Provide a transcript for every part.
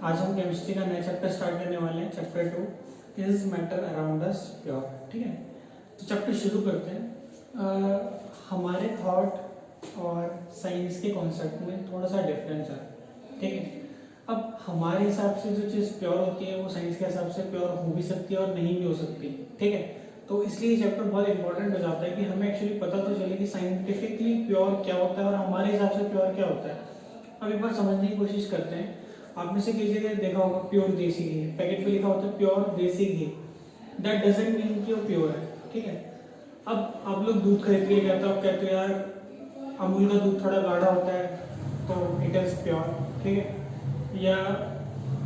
आज हम केमिस्ट्री का नया चैप्टर स्टार्ट करने वाले हैं। Chapter 2 is matter around us pure. ठीक है, तो चैप्टर शुरू करते हैं। हमारे थॉट और साइंस के कॉन्सेप्ट में थोड़ा सा डिफरेंस है। ठीक है, अब हमारे हिसाब से जो चीज़ प्योर होती है वो साइंस के हिसाब से प्योर हो भी सकती है और नहीं भी हो सकती। ठीक है, तो इसलिए चैप्टर बहुत इंपॉर्टेंट हो जाता है कि हमें एक्चुअली पता तो चले कि साइंटिफिकली प्योर क्या होता है और हमारे हिसाब से प्योर क्या होता है। अब एक बार समझने की कोशिश करते हैं। आप में से किसी ने देखा होगा प्योर देसी घी, पैकेट पे लिखा होता है प्योर देसी घी। दैट डजंट मीन कि वो प्योर है। ठीक है, अब आप लोग दूध खरीद के लेके आते हो, आप कहते हो यार अमूल का दूध थोड़ा गाढ़ा होता है तो इट इज प्योर। ठीक है, या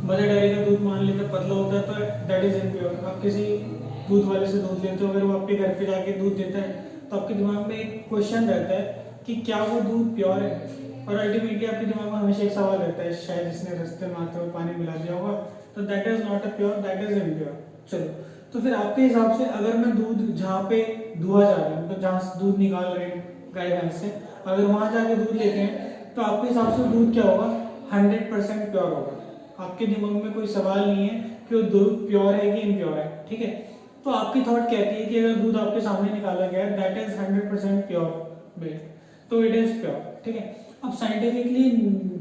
मदर डेयरी का दूध मान लेते पतला होता है तो दैट इज इम्प्योर। आप किसी दूध वाले से दूध लेते हो, अगर वो आपके घर पे जाके दूध देता है तो आपके दिमाग में एक क्वेश्चन रहता है कि क्या वो दूध प्योर है। और अल्टीमेटली आपके दिमाग में हमेशा एक सवाल रहता है, शायद इसने रास्ते में आते हुए पानी मिला दिया होगा, तो that is not a pure, that is impure. चलो, तो फिर आपके हिसाब से अगर मैं दूध जहाँ पे दुआ जा रहा है, मतलब जहाँ से दूध निकाल रहे हैं गाय भैंस से, अगर वहां जाके दूध लेते हैं तो आपके हिसाब से दूध क्या होगा? 100% प्योर होगा। आपके दिमाग में कोई सवाल नहीं है कि वो दूध प्योर है कि इम्प्योर है। ठीक है, तो आपकी थॉट कहती है कि अगर दूध आपके सामने निकाला गया है दैट इज 100% प्योर मिल्क, तो इट इज प्योर। ठीक है, अब साइंटिफिकली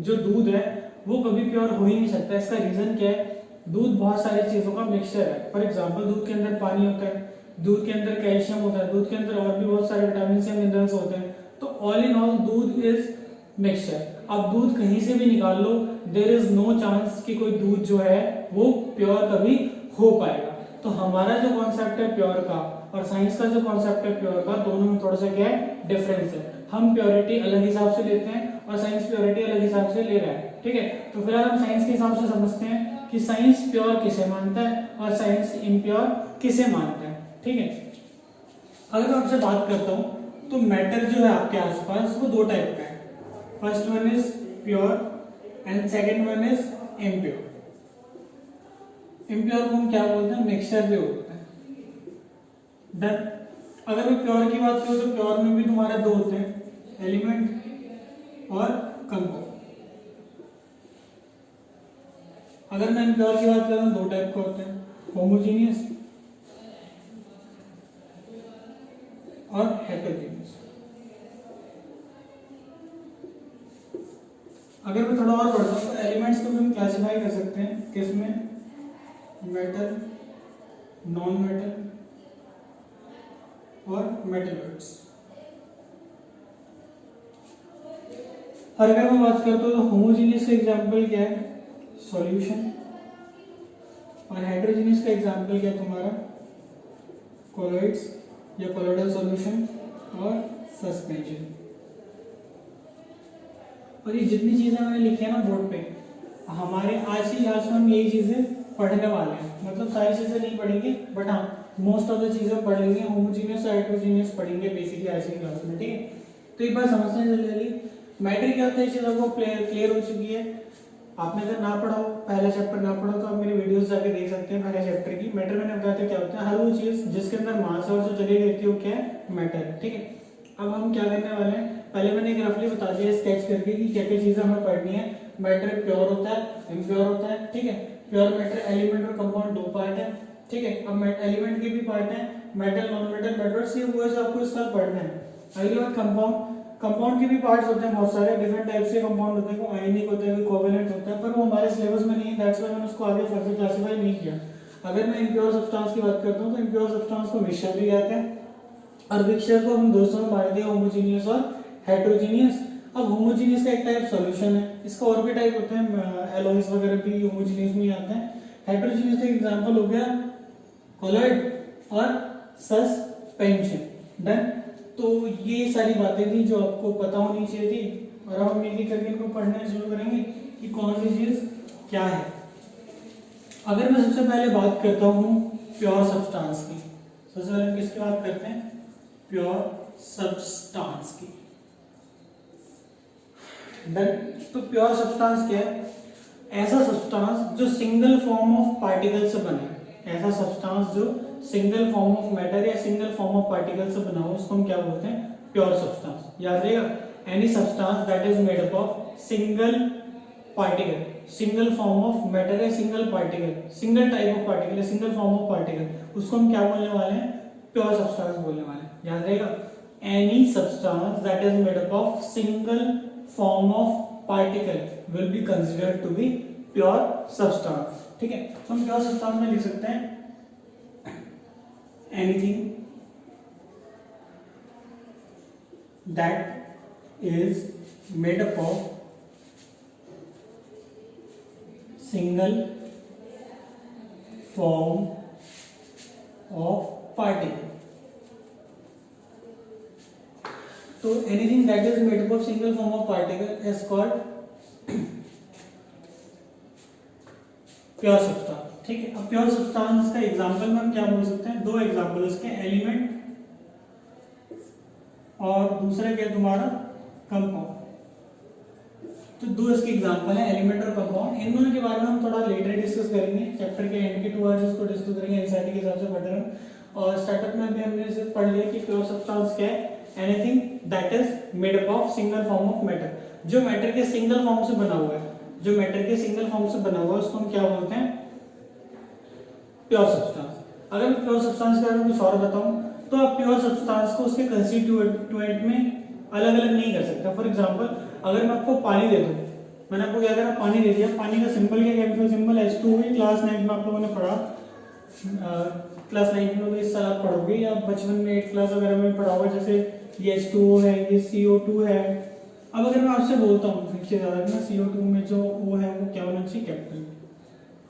जो दूध है वो कभी प्योर हो ही नहीं सकता। इसका रीजन क्या है? दूध बहुत सारी चीजों का मिक्सचर है। फॉर एग्जांपल, दूध के अंदर पानी होता है, दूध के अंदर कैल्शियम होता है, दूध के अंदर और भी बहुत सारे विटामिन या मिनरल्स होते हैं। तो ऑल इन ऑल दूध इज मिक्सचर। अब दूध कहीं से भी निकाल लो, देयर इज नो चांस कि कोई दूध जो है वो प्योर कभी हो पाएगा। तो हमारा जो कॉन्सेप्ट है प्योर का और साइंस का जो कॉन्सेप्ट है प्योर का, दोनों में थोड़ा सा क्या है? डिफरेंस है। हम प्योरिटी अलग हिसाब से लेते हैं और साइंस प्योरिटी अलग हिसाब से ले रहा है। ठीक है, तो फिलहाल हम साइंस के हिसाब से समझते हैं कि साइंस प्योर किसे मानता है और साइंस इम्प्योर किसे मानता है। ठीक है, अगर मैं आपसे बात करता हूं तो मैटर जो है आपके आसपास वो दो टाइप का है। First one is pure and second one is impure. Impure को हम क्या बोलते हैं? मिक्सचर भी बोलते हैं। देन अगर मैं प्योर की बात करूं तो प्योर में भी तुम्हारे दो होते हैं, एलिमेंट और कंपाउंड। अगर मैं इम्प्योर की बात करूं दो टाइप के होते हैं, होमोजीनियस और हेटेरोजीनियस। अगर मैं थोड़ा और बढ़ता हूं तो एलिमेंट्स को भी हम क्लासिफाई कर सकते हैं किसमें? मेटल, नॉन मेटल और मेटलॉइड्स। और अगर मैं बात करता हूं तो होमोजीनियस का एग्जांपल क्या है? सॉल्यूशन। और हेटेरोजीनियस का एग्जांपल क्या है तुम्हारा? कोलॉइड्स या कोलॉइडल सॉल्यूशन और सस्पेंशन। और ये जितनी चीजें मैंने लिखी है ना बोर्ड पे, हमारे आज की क्लास में हम यही चीजें पढ़ने वाले हैं। मतलब सारी चीजें नहीं पढ़ेंगे, बट हाँ मोस्ट ऑफ द चीजें पढ़ लेंगे। होमोजीनियस और हेटेरोजीनियस पढ़ेंगे बेसिकली आज की क्लास में। ठीक है, तो एक बार समझते हैं जल्दी। मैटर क्या होता है, चीज आपको क्लियर हो चुकी है। आपने अगर ना पढ़ा हो, पहला चैप्टर ना पढ़ा तो आप मेरी वीडियोस जाके देख सकते हैं पहले चैप्टर की। मैटर मैंने बताया था क्या होता है, हर वो चीज जिसके अंदर मास और जो जगह रहती है वो क्या है? मैटर है। ठीक है, अब हम क्या करने वाले हैं, पहले मैंने एक रफली बता दिया स्केच करके कि क्या क्या चीजें हमें पढ़नी है। मैटर प्योर होता है, इम्प्योर होता है। ठीक है, प्योर मैटर एलिमेंट और कंपाउंड दो पार्ट है। ठीक है, अब एलिमेंट के भी पार्ट है, मेटल, नॉन मेटल, मेटल्स, ये वो जो आपको इसका पढ़ना है। अगली बात कंपाउंड। कंपाउंड के भी पार्ट्स होते हैं बहुत सारे, डिफरेंट टाइप से कंपाउंड होते हैं, कोई आयनिक होता है, कोई कोवेलेंट होता है, पर वो हमारे सिलेबस में नहीं है, दैट्स व्हाई मैंने उसको आगे फर्दर क्लासिफाई नहीं किया। अगर मैं इम्प्योर सब्सटेंस की बात करता हूं तो इम्प्योर सब्सटेंस को मिक्सचर भी कहते हैं और मिक्सचर को हम दोस्तों में बांट दिया होमोजीनियस और हेटेरोजीनियस। अब होमोजीनियस का एक टाइप सॉल्यूशन है, इसका और भी टाइप होते हैं, एलॉयज वगैरह भी होमोजीनियस में आते हैं। हेटेरोजीनियस का एग्जांपल हो गया कोलॉइड और सस्पेंशन। डन, तो ये सारी बातें थी जो आपको पता होनी चाहिए थी, और अब हम एक एक करके इनको पढ़ना शुरू करेंगे कि कौन सी चीज क्या है। अगर मैं सबसे पहले बात करता हूँ प्योर सब्सटेंस की, सबसे पहले हम किसकी बात करते हैं? प्योर सब्सटेंस की। डन, तो प्योर सब्सटेंस क्या है? ऐसा सब्सटेंस जो सिंगल फॉर्म ऑफ पार्टिकल से बने। ऐसा सब्सटेंस जो सिंगल फॉर्म ऑफ मैटर या सिंगल फॉर्म ऑफ पार्टिकल से बना हो, उसको हम क्या बोलते हैं? Pure substance. याद रहेगा, any substance that is made up of single particle single form of matter है, single particle, single type of particle है, सिंगल फॉर्म ऑफ पार्टिकल, उसको हम क्या बोलने वाले हैं? प्योर सब्सटेंस बोलने वाले हैं। याद रहेगा, any substance that is made up of single form of particle will be considered to be pure substance. ठीक है, तो हम प्योर सब्सटेंस में लिख सकते हैं anything that is made up of single form of particle. तो anything that is made up of single form of particle is called pure substance. ठीक है, अब प्योर सब्सटेंस का एग्जांपल में हम क्या बोल सकते हैं? दो एग्जांपल उसके, एलिमेंट और दूसरा क्या तुम्हारा? कंपाउंड। तो दो इसके एग्जांपल है, एलिमेंट और कंपाउंड। इन दोनों के बारे में हम थोड़ा लेटर डिस्कस करेंगे, चैप्टर के एंड के 2 आवर्स इसको डिस्कस करेंगे एनसीईआरटी के हिसाब से पढ़ रहे हैं। और स्टार्टअप में भी हमने इसे पढ़ लिया कि प्योर सब्सटेंस क्या है? Anything that is made up of single form of matter, जो मैटर के सिंगल फॉर्म से बना हुआ है, जो मैटर के सिंगल फॉर्म से बना हुआ है उसको हम क्या बोलते हैं? Pure substance. अगर मैं प्योर सब्सटेंस के बारे में कुछ और बताऊं तो आप प्योर सब्सटेंस को उसके कंस्टिट्यूएंट में अलग अलग नहीं कर सकते। फॉर एग्जांपल, अगर मैं आपको पानी दे दूं, मैंने आपको क्या करा? पानी दे दिया। पानी का सिंपल क्या? Chemical symbol H2O। क्लास 9 में आप लोगों ने पढ़ा, क्लास 9 में इस साल आप पढ़ोगे या बचपन में 8th क्लास वगैरह में पढ़ा होगा, जैसे ये H2O है, ये CO2 है। अब अगर मैं आपसे बोलता हूँ CO2 में जो O है वो क्या होना चाहिए? कैपिटल।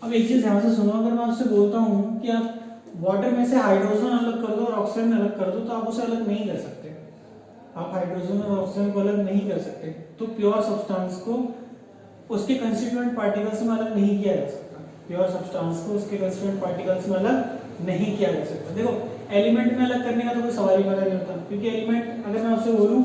अब एक चीज ध्यान से सुनो, अगर मैं आपसे बोलता हूँ कि आप वाटर में से हाइड्रोजन अलग कर दो और ऑक्सीजन अलग कर दो, तो आप उसे अलग नहीं कर सकते। आप हाइड्रोजन और ऑक्सीजन को अलग नहीं कर सकते। तो प्योर सब्सटेंस को उसके कंस्टिट्यूएंट पार्टिकल्स में अलग नहीं किया जा सकता। प्योर सब्सटेंस को उसके कंस्टिट्यूएंट पार्टिकल्स में अलग नहीं किया जा सकता। देखो, एलिमेंट में अलग करने का तो कोई सवाल ही पैदा नहीं होता, क्योंकि एलिमेंट अगर मैं आपसे बोलूं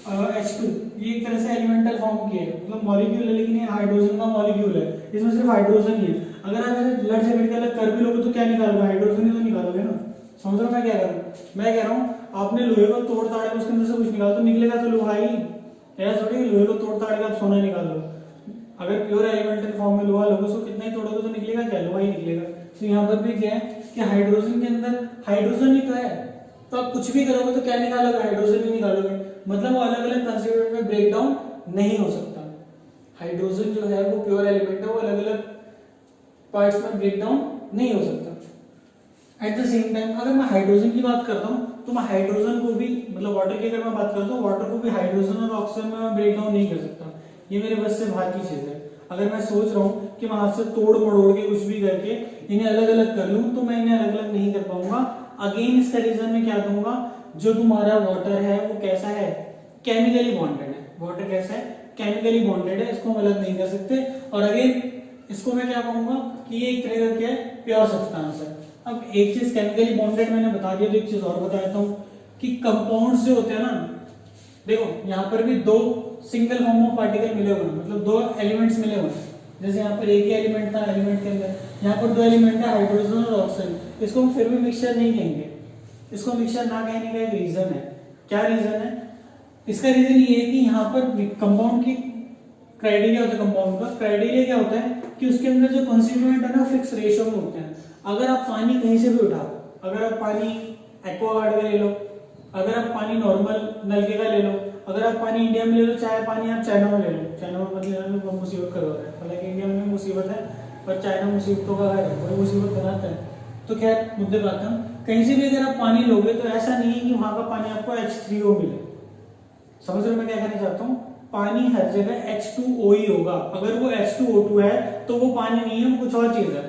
H2, ये एक तरह से एलिमेंटल फॉर्म की है, मतलब मॉलिक्यूल है, लेकिन ये हाइड्रोजन का मॉलिक्यूल है, इसमें सिर्फ हाइड्रोजन ही है। अगर आप इसे ब्लड से मिलकर अलग कर भी लोगे तो क्या निकालोगे? हाइड्रोजन ही तो निकालोगे ना। समझ रहे हो मैं क्या कर रहा हूँ? मैं कह रहा हूँ आपने लोहे को तोड़ ताड़ के उसके अंदर से कुछ निकालो तो निकलेगा तो लोहा ही। ऐसा थोड़ी लोहे को तोड़ ताड़ के आप सोना निकाल लो। अगर प्योर एलिमेंटल फॉर्म में लोहा लोगे उसको कितना ही तोड़ोगे तो निकलेगा क्या? लोहा ही निकलेगा। तो यहाँ पर भी क्या है कि हाइड्रोजन के अंदर हाइड्रोजन ही तो है, तो आप कुछ भी करोगे तो क्या निकालोगे? हाइड्रोजन ही निकालोगे। मतलब वो अलग अलग कंस्टिट्यूएंट में ब्रेक डाउन नहीं हो सकता। हाइड्रोजन जो है वो प्योर एलिमेंट है, वो अलग अलग पार्ट्स में ब्रेक डाउन नहीं हो सकता। एट द सेम टाइम अगर मैं हाइड्रोजन की बात करता हूँ तो मैं हाइड्रोजन को भी, मतलब वाटर की अगर मैं बात करता हूँ, वाटर को भी हाइड्रोजन और ऑक्सीजन में मैं ब्रेक डाउन नहीं कर सकता। ये मेरे बस से बाहर की चीज है। अगर मैं सोच रहा हूँ कि मैं हाथ से तोड़ मड़ोड़ के कुछ भी करके इन्हें अलग अलग कर लूँ तो मैं इन्हें अलग अलग नहीं कर पाऊंगा। अगेन इसका रीजन मैं क्या दूंगा? जो तुम्हारा वाटर है वो कैसा है? केमिकली बॉन्डेड है। वाटर कैसा है? केमिकली बॉन्डेड है, इसको हम अलग नहीं कर सकते। और अगेन इसको मैं क्या कहूंगा कि ये एक तरह का क्या है? प्योर सब्सटेंस है। अब एक चीज केमिकली बॉन्डेड मैंने बता दिया, तो एक चीज और बता देता हूँ कि कंपाउंड्स जो होते हैं ना, देखो यहाँ पर भी दो सिंगल फॉर्म ऑफ पार्टिकल मिले हुए हैं, मतलब दो एलिमेंट्स मिले हुए हैं। जैसे यहाँ पर एक ही एलिमेंट था, एलिमेंट के अंदर यहाँ पर दो एलिमेंट है, हाइड्रोजन और ऑक्सीजन। इसको हम फिर भी मिक्सचर नहीं कहेंगे। इसको मिक्सचर ना कहने का एक रीजन है। क्या रीजन है? इसका रीजन ये है कि यहाँ पर कंपाउंड की क्राइटेरिया होता है। कंपाउंड का क्राइटेरिया क्या होता है कि उसके अंदर जो कॉन्स्टिट्यूएंट है ना फिक्स रेशियो में होते हैं। अगर आप पानी कहीं से भी उठाओ, अगर आप पानी एक्वागार्ड का ले लो, अगर आप पानी नॉर्मल नलके का ले लो, अगर आप पानी इंडिया में ले लो, चाहे पानी आप चाइना में ले लो, चाइना में मत लेना तो मुसीबत का दौर है। हालांकि इंडिया में मुसीबत है पर चाइना मुसीबतों का घर है, वही मुसीबत बनाता है। तो खैर मुद्दे पे आते हैं, कहीं से भी अगर आप पानी लोगे तो ऐसा नहीं है कि वहां का पानी आपको H3O मिले। समझ रहे हो मैं क्या कहना चाहता हूँ? पानी हर जगह H2O ही होगा। अगर वो H2O2 है तो वो पानी नहीं है, वो कुछ और चीज है,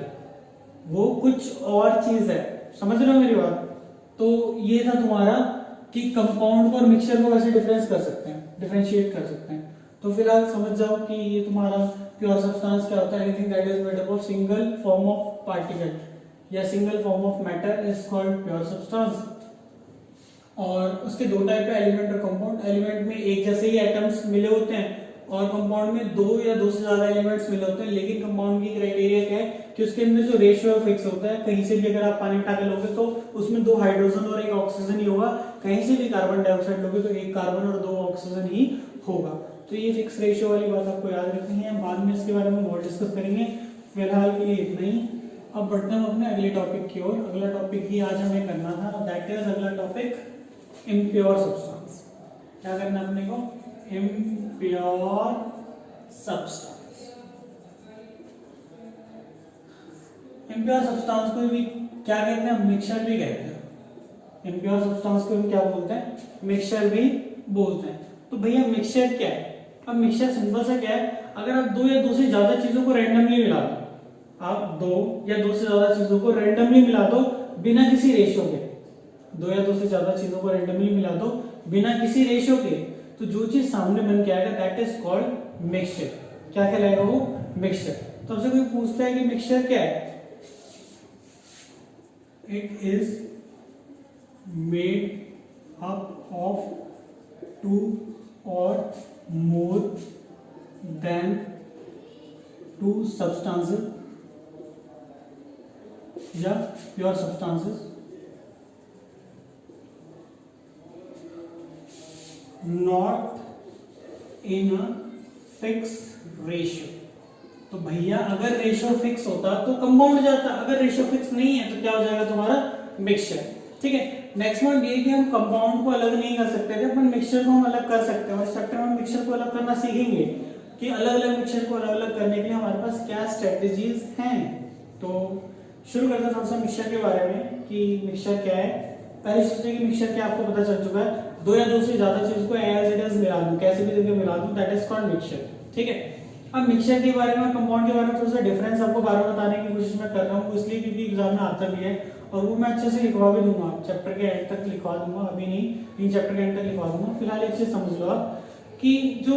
वो कुछ और चीज है। समझ रहे हो मेरी बात? तो ये था तुम्हारा कि कंपाउंड को और मिक्सचर को कैसे डिफरेंस कर सकते हैं, डिफरेंशिएट कर सकते हैं। तो फिलहाल समझ जाओ कि ये तुम्हारा प्योर सब्सटेंस क्या होता है। Anything that is made up of single form of particle या single form of matter is called pure substance. और उसके दो टाइप है, एलिमेंट और कंपाउंड। एलिमेंट में एक जैसे ही एटम्स मिले होते हैं और कंपाउंड में दो या दो से ज्यादा एलिमेंट्स मिले होते हैं। लेकिन कंपाउंड की क्राइटेरिया क्या है कि उसके अंदर जो रेशियो फिक्स होता है। कहीं से भी अगर आप पानी उठा के लोगे तो उसमें दो हाइड्रोजन और एक ऑक्सीजन ही होगा। कहीं से भी कार्बन डाइऑक्साइड लोगे तो एक कार्बन और दो ऑक्सीजन ही होगा। तो ये फिक्स रेशियो वाली बात आपको याद रखनी है, बाद में इसके बारे में और डिस्कस करेंगे। फिलहाल के लिए इतना ही। अब बढ़ते हैं अपने अगले टॉपिक की ओर। अगला टॉपिक ही आज हमें करना था, दैट इज अगला टॉपिक इम्प्योर सब्सटेंस। क्या करना है अपने को? Impure substance. इम्प्योर सब्सटेंस को भी क्या कहते हैं? मिक्सचर भी कहते हैं। इम्प्योर सब्सटेंस को हम क्या बोलते हैं? मिक्सचर भी बोलते हैं। तो भैया मिक्सचर क्या है? अब मिक्सचर सिंपल सा क्या है, अगर आप दो या दो से ज्यादा चीजों को रैंडमली मिला दो, आप दो या दो से ज्यादा चीजों को रैंडमली मिला दो बिना किसी रेशियो के, दो या दो से ज्यादा चीजों को रैंडमली मिला दो बिना किसी रेशियो के, तो जो चीज सामने बन के आएगा दैट इज कॉल्ड मिक्सचर। क्या कहलाएगा वो? मिक्सचर। तो आपसे कोई पूछता है कि मिक्सचर क्या है? It is made up of two और more than two substances या pure substances not in a fixed ratio। तो भैया अगर रेशियो फिक्स होता तो कंपाउंड जाता, अगर रेशियो फिक्स नहीं है तो क्या हो जाएगा तुम्हारा? मिक्सचर। ठीक है। नेक्स्ट पॉइंट ये कि हम कंपाउंड को अलग नहीं कर सकते थे, अपन मिक्सचर को हम अलग कर सकते हैं। और इस चैप्टर में मिक्सचर को अलग करना सीखेंगे कि अलग अलग मिक्सचर को अलग अलग करने के लिए हमारे पास क्या स्ट्रेटजीज हैं। तो शुरू करते हैं थोड़ा सा मिक्सचर के बारे में कि मिक्सचर क्या है। पहले सोचते कि मिक्सचर क्या, आपको पता चल चुका है, दो या दो से ज्यादा चीज को एज इट इज मिला दूं, कैसे भी करके मिला दूं, दैट इज कॉल्ड मिक्सचर। ठीक है। अब मिक्सचर के बारे में, कंपाउंड के बारे में थोड़ा सा डिफरेंस आपको बार बार बताने की कोशिश मैं कर रहा हूँ, इसलिए क्योंकि एग्जाम में आता भी है और वो मैं अच्छे से लिखवा भी दूंगा, चैप्टर के एंड तक लिखवा दूंगा, अभी नहीं, इन चैप्टर के एंड तक लिखवा दूंगा। फिलहाल एक चीज समझ लो आप कि जो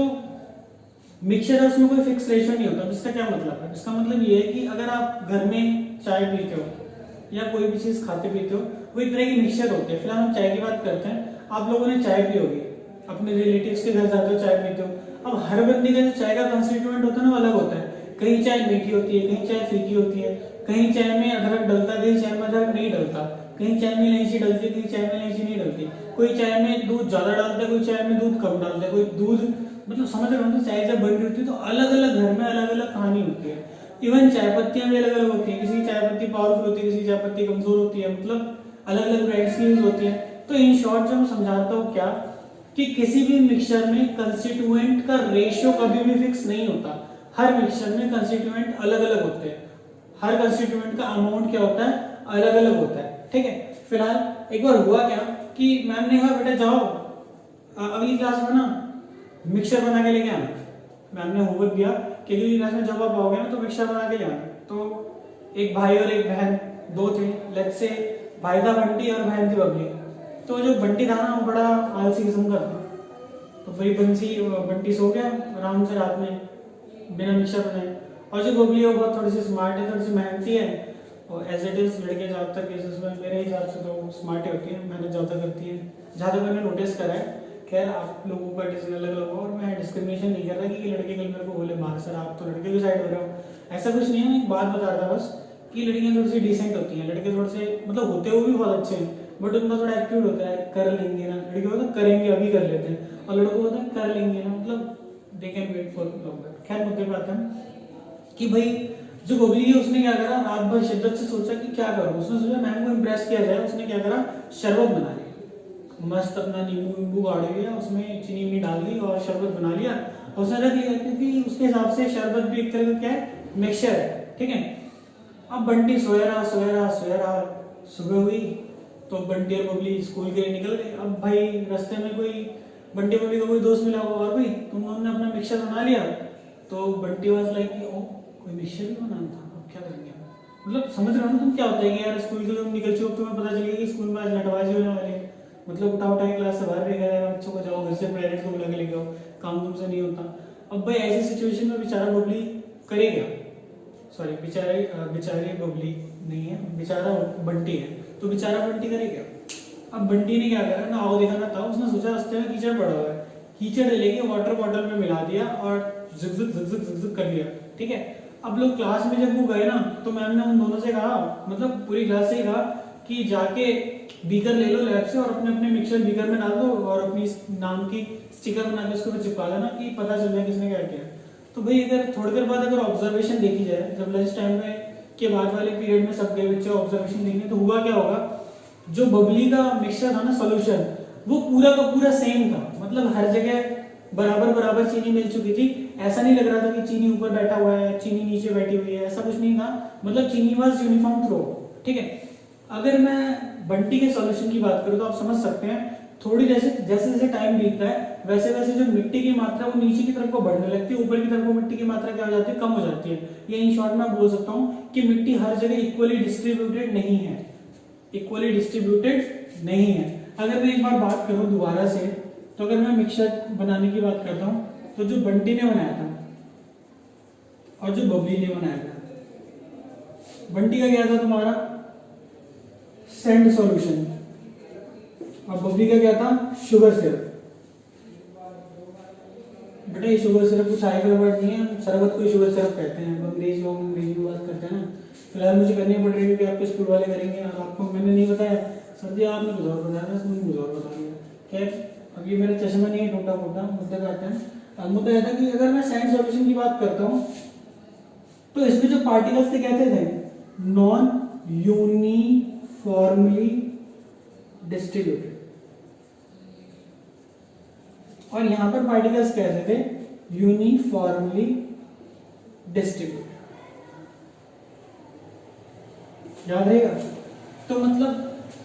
मिक्सचर है उसमें कोई फिक्स रेशियो नहीं होता। इसका क्या मतलब है? इसका मतलब ये है कि अगर आप घर में चाय पीते हो या कोई भी चीज खाते पीते हो, वो एक तरह की मिक्सचर होती है। फिलहाल हम चाय की बात करते हैं। आप लोगों ने चाय पी होगी, अपने रिलेटिव्स के घर जाते हो, चाय पीते हो। अब हर बंदे का जो चाय का कंस्टिट्यूएंट होता है ना, अलग होता है। कहीं चाय मीठी होती है, कहीं चाय फीकी होती है, कहीं चाय में अदरक डलता है, कहीं चाय में अदरक नहीं डलता, कहीं चाय में इलायची डलती है, कहीं चाय में इलायची नहीं डलती, कोई चाय में दूध ज्यादा डालता है, कोई चाय में दूध कम डालता है, कोई दूध, मतलब समझ रहे हो ना, चाय जब बन रही होती है तो अलग अलग घर में अलग अलग कहानी होती है। इवन चाय पत्तियां भी अलग अलग होती है, किसी की चाय पत्ती पावरफुल होती है, किसी की चाय पत्ती कमजोर होती है, मतलब अलग अलग ब्रांड्स की यूज होती है। तो इन शॉर्ट जो मैं समझाता हूँ क्या, कि किसी भी मिक्सचर में कंस्टिट्यूएंट का रेशियो कभी भी फिक्स नहीं होता। हर मिक्सचर में कंस्टिट्यूएंट अलग अलग होते हैं, हर कंस्टिट्यूएंट का अमाउंट क्या होता है? अलग अलग होता है। ठीक है। फिलहाल एक बार हुआ क्या कि मैम ने कहा बेटा जाओ अगली क्लास में ना मिक्सचर बना के लेके आना। मैम ने होमवर्क दिया कि अगली क्लास में जब आप आओगे ना तो मिक्सचर बना के ले आना। तो एक भाई और एक बहन, दो थे, लेट्स से भाई था बंटी और बहन थी बबली। तो जो बंटी था ना वो बड़ा आलसी किस्म का था, तो वही बंटी सो गया आराम से रात में बिना मिक्सचर बनाए। और जो बबली है वो बहुत थोड़ी सी स्मार्ट है, थोड़ी सी मेहनती है, और एज इट इज लड़के ज्यादातर केसेस में मेरे हिसाब से तो स्मार्ट ही होती है, मेहनत ज्यादा करती है, जहाँ तक मैंने नोटिस करा है। खैर आप लोगों का डिसीजन अलग अलग हो, और मैं डिस्क्रिमिनेशन नहीं कर रहा कि लड़के कल मेरे को बोले मार सर आप तो लड़के की साइड हो रहे हो, ऐसा कुछ नहीं है। मैं एक बात बता रहा था बस कि लड़कियां थोड़ी सी डिसेंट होती हैं, लड़के थोड़े से मतलब होते हुए भी बहुत अच्छे हैं, बट उनका थोड़ा एटीट्यूड होता है, कर लेंगे ना, लड़के होता है करेंगे अभी कर लेते हैं, और लड़कों होता है कर लेंगे ना, मतलब they can wait for longer. खैर मुद्दे पे आते हैं कि भाई जो बबली है उसने क्या करा, रात भर शिद्दत से सोचा कि क्या करूं, उसने सोचा मैम को इम्प्रेस किया जाए। उसने क्या करा, शरबत बना लिया, मस्त अपना नींबू गाड़ लिया, उसमें चीनी भी डाल दी और शरबत बना लिया, और उसने रख लिया, क्योंकि उसके हिसाब से शरबत भी एक तरह का क्या है, मिक्सचर है। ठीक है। अब बंटी सोया रहा, सुबह हुई तो बंटी और बबली स्कूल के लिए निकल गए। अब भाई रास्ते में कोई बंटी बबली का कोई दोस्त मिला होगा, और भाई तुम लोगों ने अपना मिक्सचर बना लिया। तो बंटी वाज लाइक ओ कोई मिक्सचर भी बनाना था, अब क्या करेंगे। मतलब समझ रहे हो ना तुम क्या होता है कि यार स्कूल के लोग निकल चुके, तुम्हें पता चल गया कि स्कूल में आज लटबाजी होने वाली है, मतलब उठा के क्लास से बाहर भेजा जाएगा, बच्चों को जाओ घर से पेरेंट्स को बुला के लेके आओ, काम तुमसे नहीं होता। अब भाई ऐसी सिचुएशन में बेचारा बबली करेगा, सॉरी बेचारी बबली नहीं है, बेचारा बंटी है, तो बेचारा बंटी करेगा। अब बंटी ने क्या करा ना, आओ देखा ना था, उसने सोचा रास्ते में कीचड़ पड़ा हुआ है, कीचड़ लेके वाटर बॉटल में मिला दिया और झुक कर लिया। ठीक है। अब लोग क्लास में जब वो गए ना तो मैम ने उन दोनों से कहा, मतलब पूरी क्लास से ही कहा कि जाके बीकर ले लो लैब से और अपने अपने मिक्सचर बीकर में डाल दो और अपनी नाम की स्टिकर बना के उसके ऊपर चिपका देना कि पता चल जाए किसने क्या किया। तो भाई अगर थोड़ी देर बाद अगर ऑब्जर्वेशन देखी जाए, जब लंच टाइम में के बाद वाले पीरियड में सब गए बच्चे ऑब्जर्वेशन देखने, तो हुआ क्या होगा, जो बबली का मिक्सचर था ना सॉल्यूशन, वो पूरा का पूरा सेम था। मतलब हर जगह बराबर बराबर चीनी मिल चुकी थी। ऐसा नहीं लग रहा था कि चीनी ऊपर बैठा हुआ है, चीनी नीचे बैठी हुई है, ऐसा कुछ नहीं था। मतलब चीनी वाज यूनिफॉर्म थ्रो। ठीक है। अगर मैं बंटी के सॉल्यूशन की बात करूं तो आप समझ सकते हैं, थोड़ी जैसे जैसे जैसे टाइम बीतता है वैसे वैसे जो मिट्टी की मात्रा वो नीचे की तरफ को बढ़ने लगती है, ऊपर की तरफ को मिट्टी की मात्रा क्या हो जाती है, कम हो जाती है। या इन शॉर्ट में बोल सकता हूँ कि मिट्टी हर जगह इक्वली डिस्ट्रीब्यूटेड नहीं है, इक्वली डिस्ट्रीब्यूटेड नहीं है। अगर मैं एक बार बात करूं दोबारा से, तो अगर मैं मिक्सचर बनाने की बात करता हूं, तो जो बंटी ने बनाया था और जो बबली ने बनाया था, बंटी का क्या था तुम्हारा सैंड सॉल्यूशन और बबली का क्या था शुगर सिरप। बेटा ये शुगर सिरप कुछ हाई फाई वर्ड नहीं है, शरबत को शुगर सिरप कहते हैं। अंग्रेजी लोग अंग्रेजी में बात करते हैं ना। फिलहाल मुझे करनी पड़ रही है क्योंकि आपके स्कूल वाले करेंगे और आपको मैंने नहीं बताया, सर जी आपने कुछ और बताया, स्कूल कुछ और बता दिया। खैर अब ये मेरा चश्मा नहीं है टूटा फूटा, मुद्दे का आता है। अब मुद्दा यह था कि अगर मैं सैंड सॉल्यूशन की बात करता हूँ तो इसमें जो पार्टिकल्स थे कहते थे नॉन यूनिफॉर्मली डिस्ट्रीब्यूटेड, और यहां पर पार्टिकल्स कहते थे यूनिफॉर्मली डिस्ट्रीब्यूटेड। याद रहेगा। तो मतलब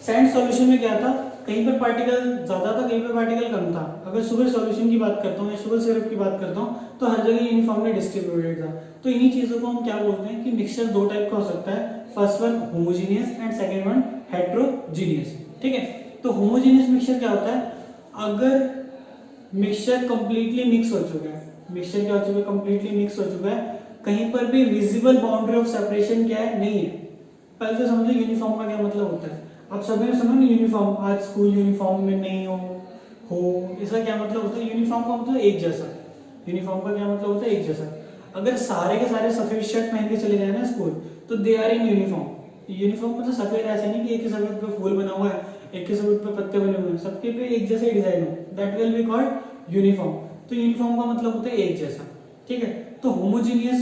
सैंड सॉल्यूशन में क्या था, कहीं पर पार्टिकल ज्यादा था, कहीं पर पार्टिकल कम था। अगर शुगर सॉल्यूशन की बात करता हूँ या शुगर सिरप की बात करता हूँ तो हर जगह यूनिफॉर्मली डिस्ट्रीब्यूटेड था। तो इन्हीं चीजों को हम क्या बोलते हैं कि मिक्सचर दो टाइप का हो सकता है, first one homogeneous and second one heterogeneous. ठीक है। तो होमोजेनियस मिक्सचर क्या होता है, अगर मिक्सचर कंप्लीटली मिक्स हो चुका है, मिक्सचर क्या हो चुका है, कंप्लीटली मिक्स हो चुका है, कहीं पर भी विजिबल बाउंड्री ऑफ सेपरेशन क्या है, नहीं है। पहले तो समझो यूनिफॉर्म का क्या मतलब होता है। अब सभी ने सुना ना यूनिफॉर्म, आज स्कूल यूनिफॉर्म में नहीं हो, इसका क्या मतलब होता है, यूनिफॉर्म का मतलब एक जैसा। यूनिफॉर्म का क्या मतलब होता है, एक जैसा। अगर सारे के सारे सफेद शर्ट पहन के चले जाए ना स्कूल तो they are in uniform. Uniform मतलब सफेद ऐसा नहीं कि एक के सफेद पे फूल बना हुआ है, एक के सफेद पे पत्ते बने हुए हैं, सबके पे एक जैसे डिजाइन हो, that will be called uniform. तो यूनिफॉर्म का मतलब होता है एक जैसा। ठीक है। तो होमोजेनियस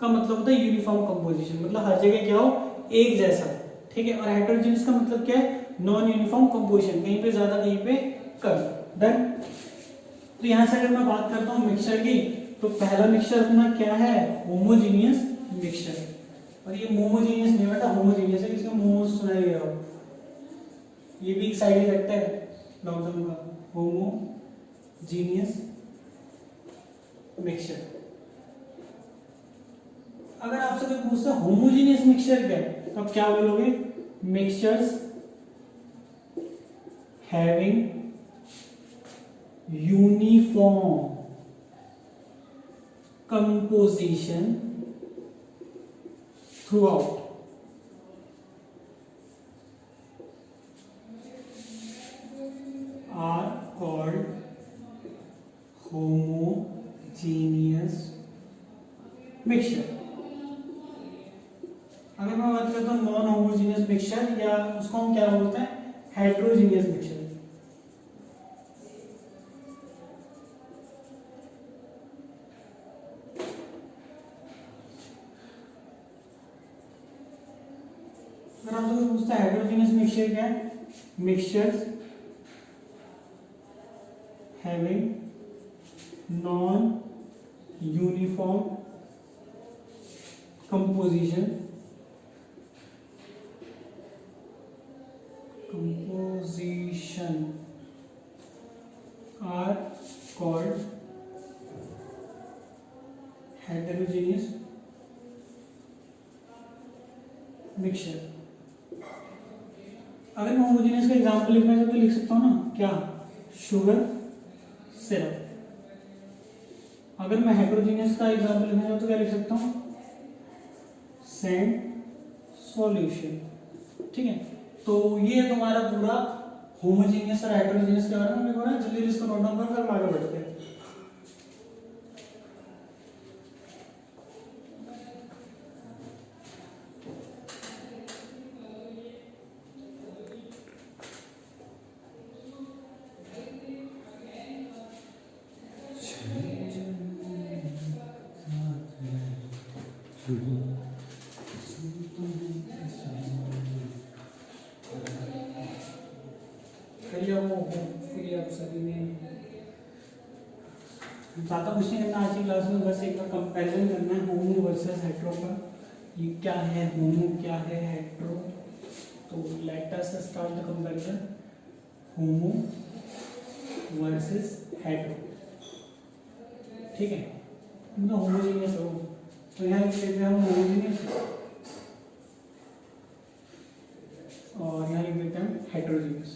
का मतलब होता है यूनिफॉर्म कंपोजिशन, मतलब हर जगह क्या हो, एक जैसा। ठीक है। और हेटेरोजेनियस का मतलब क्या है, नॉन यूनिफॉर्म कंपोजिशन, कहीं पे ज्यादा कहीं पे कम। डन। तो यहां से अगर मैं बात करता हूं मिक्सचर की, तो पहला मिक्सचर अपना क्या है, होमोजेनियस मिक्सचर। और ये होमोजेनियस नहीं बेटा, होमोजेनियस है, किसका मोमोज सुनाई दे रहा हो, ये भी एक साइड इफेक्ट है लॉकडाउन का, होमोजेनियस मिक्सचर। अगर आपसे कोई पूछता है होमोजेनियस मिक्सचर क्या है, तो आप क्या बोलोगे, mixtures having uniform composition throughout are called homogeneous mixture। अगर मैं बात करता हूँ नॉन होमोजेनियस मिक्सचर, या उसको हम क्या बोलते हैं, हेट्रोजीनियस मिक्सचर। अगर आपसे पूछता है हेटेरोजेनियस मिक्सचर क्या है, mixtures having non uniform composition are called heterogeneous mixture. अगर मैं होमोजेनियस का एग्जांपल लिखना चाहूँ तो लिख सकता हूँ ना, क्या, शुगर सिरप। अगर मैं हेटेरोजेनियस का एग्जांपल लिखना चाहूँ तो क्या लिख सकता हूँ, सैंड सॉल्यूशन। ठीक है। तो ये तुम्हारा पूरा होमोजेनियस और हेटेरोजेनियस के बारे में लिखो ना, जल्दी इसको नोट डाउन करो, फिर हम आगे बढ़ते हैं। करिए वो होपफुली आप सभी ने ज़्यादा कुछ नहीं करना आज की क्लास में, बस एक बार कंपैरिजन करना है होमो वर्सेस हेट्रो का। ये क्या है होमो, क्या है हेट्रो। तो let us start the comparison homo versus hetero. ठीक है, मतलब होमोजेनियस हो तो यहाँ लिख लेते हैं हम होमोजेनियस और यहाँ लिख देते हैं हम हेट्रोजीनियस।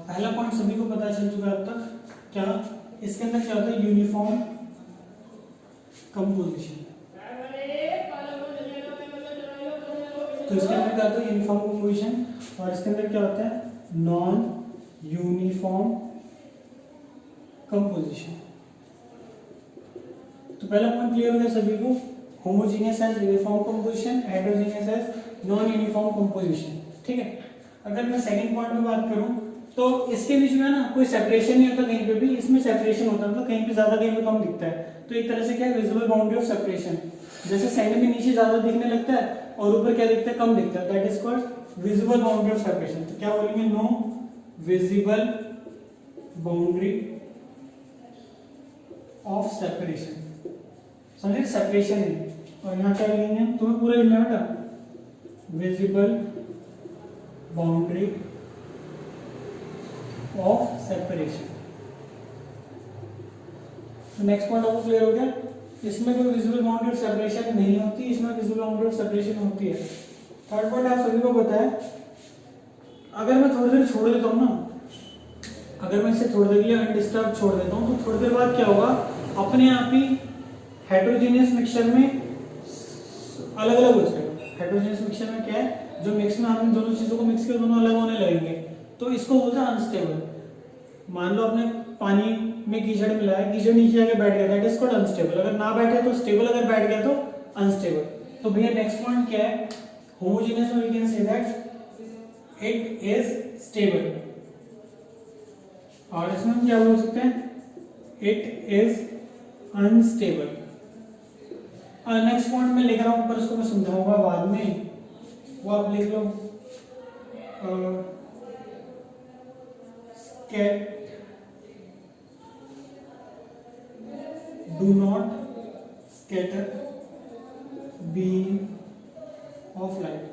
पहला पॉइंट सभी को पता चल चुका है अब तक। क्या इसके अंदर क्या होता है, यूनिफॉर्म कंपोजिशन। तो इसके अंदर क्या होता है, यूनिफॉर्म कंपोजिशन, और इसके अंदर क्या होता है, नॉन यूनिफॉर्म कंपोजिशन। तो पहला पॉइंट क्लियर हो गया सभी को, homogeneous as uniform composition, heterogeneous as non uniform composition. ठीक है, अगर मैं सेकंड पॉइंट में बात करूं तो इसके बीच में ना कोई सेपरेशन नहीं होता कहीं पे भी, इसमें सेपरेशन होता है, मतलब कहीं पे ज्यादा कहीं पे कम दिखता है। तो एक तरह से क्या है, विजिबल बाउंड्री ऑफ सेपरेशन। जैसे सेंटर में नीचे ज्यादा दिखने लगता है और ऊपर क्या दिखता है, कम दिखता है, that is called visible boundary of separation. तो क्या बोलेंगे, no visible boundary of separation. समझे, सेपरेशन है। और यहाँ क्या लिखेंगे, तुम्हें पूरा लिखना है बेटा, विजिबल बाउंड्री ऑफ सेपरेशन। तो नेक्स्ट पॉइंट आपको क्लियर हो गया, इसमें कोई विजिबल बाउंड्री ऑफ सेपरेशन नहीं होती, इसमें विजिबल बाउंड्री ऑफ सेपरेशन होती है। थर्ड पॉइंट आप सभी को पता है, अगर मैं थोड़ी देर छोड़ देता हूँ ना, अगर मैं इसे थोड़ी देर के लिए अनडिस्टर्ब छोड़ देता हूँ तो थोड़ी देर बाद क्या होगा, अपने आप ही हेटेरोजेनियस मिक्सचर में अलग अलग हो जाएगा। हेटेरोजेनियस मिक्सचर में क्या है, जो मिक्स में हमने दोनों चीजों को मिक्स किया दोनों अलग होने लगेंगे, तो इसको बोलते हैं अनस्टेबल। मान लो आपने पानी में कीचड़ मिलाया, कीचड़ नीचे आके बैठ गया, दैट इज कॉल्ड अनस्टेबल। अगर ना बैठे तो स्टेबल, अगर बैठ गया तो अनस्टेबल। तो भैया नेक्स्ट पॉइंट क्या है, होमोजेनियस में we can say that it is stable, और इसमें हम क्या बोल सकते हैं, it is unstable. Next point में लिख रहा हूं, पर उसको मैं समझाऊंगा बाद में, वो आप लिख लो। Do not scatter beam of light।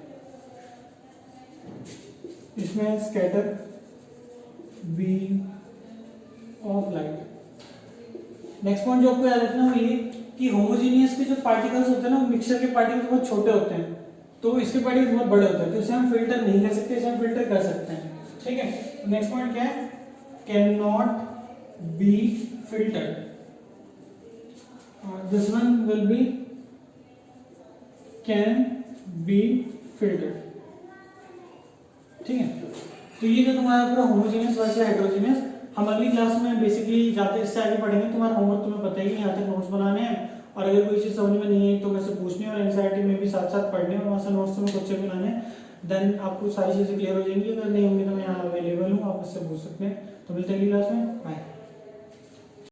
इसमें scatter beam of light। Next point जो आपको याद रखना है ये कि होमोजेनियस के जो पार्टिकल्स होते हैं ना, वो मिक्सचर के पार्टिकल्स बहुत छोटे होते हैं, तो इसके पार्टिकल्स बहुत बड़े होते हैं, तो इसे हम फिल्टर नहीं कर सकते, इसे हम फिल्टर कर सकते हैं। ठीक है, नेक्स्ट पॉइंट क्या है, can not be filtered. This one will be can be filtered. ठीक है, तो ये जो तुम्हारा पूरा होमोजेनियस वर्सेस हेटेरोजेनियस, हम अगली क्लास में बेसिकली जाते इससे आगे पढ़ेंगे। तुम्हारा होमवर्क तुम्हें पता ही है, यहाँ तक नोट्स बनाने हैं, और अगर कोई चीज़ समझ में नहीं है तो वैसे पूछनी है, और एनसीईआरटी में भी साथ साथ पढ़ने और वहाँ से नोट्स तुम्हें खुद से भी लाने हैं। देन आपको सारी चीज़ें क्लियर हो जाएंगी। अगर नहीं होंगी तो मैं यहाँ अवेलेबल हूँ, आप उससे पूछ सकते हैं। तो मिलते हैं अगली क्लास में, बाय।